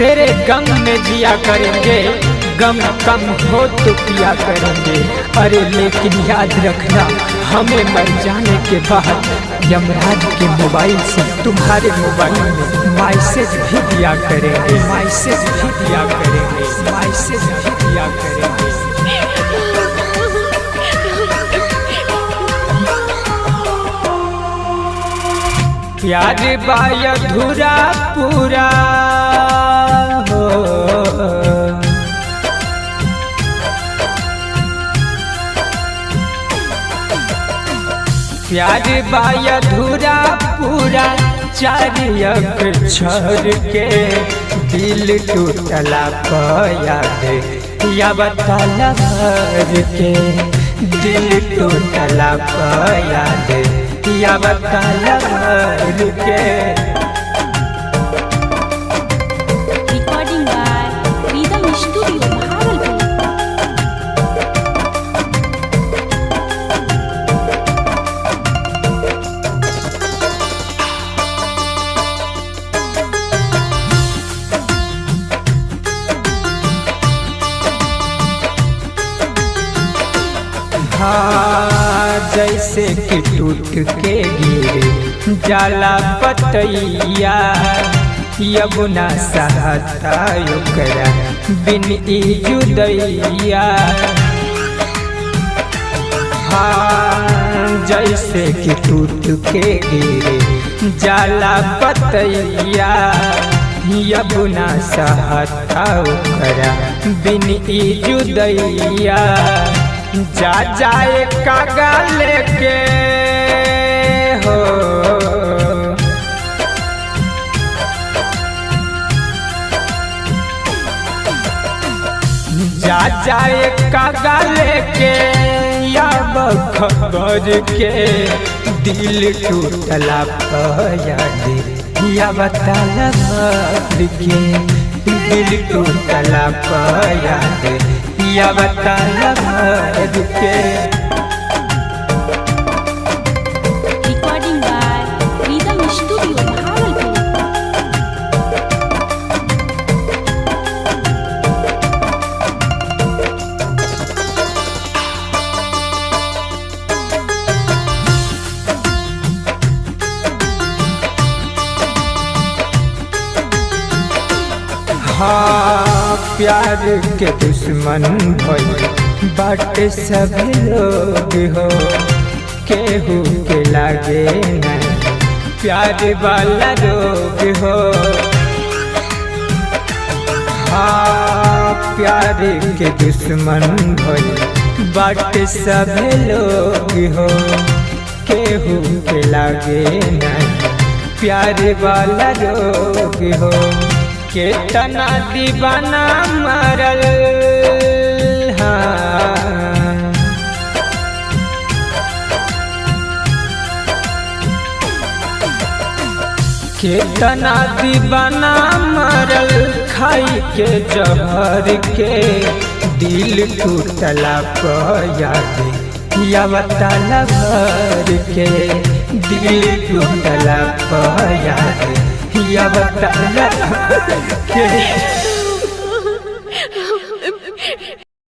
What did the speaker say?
तेरे गम में जिया करेंगे, गम कम हो तो पिया करेंगे। अरे लेकिन याद रखना, हमें मर जाने के बाद यमराज के मोबाइल से तुम्हारे मोबाइल में मैसेज भी दिया करेंगे, मैसेज भी दिया करेंगे, मैसेज भी दिया करेंगे। प्यार बाय अधूरा पूरा हो, प्यार बाय अधूरा पूरा चार अक्षर के दिल टूटला याद या बताला भर के दिल टूटला याद या बताला भर के। Recording by Rhythm Studio Bhagalpur. हाँ जैसे कि टूट के गिरे जाला पतैया, यमुना सहता ओकरा बिन ई जुदैया। हाँ जैसे कि टूट के गिरे जाला पतैया, यमुना सहता ओकरा बिन ई जुदैया। जा जाए कागा लेके हो, जा जाए कागा लेके या खबर के दिल टूटला याद या बताला भर के दिल टूटला याद या बताला भर के। Recording by Rhythm Studio Bhagalpur. हाँ प्यार के दुश्मन भइल बाटे सब लोग हो, केहू के लागे नहीं प्यार वाला रोग हो। हाँ प्यार के दुश्मन भइल बाटे सब लोग हो, केहू के लागे नहीं प्यार वाला रोग हो। केतना दीवाना मरल हाँ, केतना दीवाना मरल खाई के जहर के दिल टूटला याद या बताला भर के दिल टूटला याद या बताला के।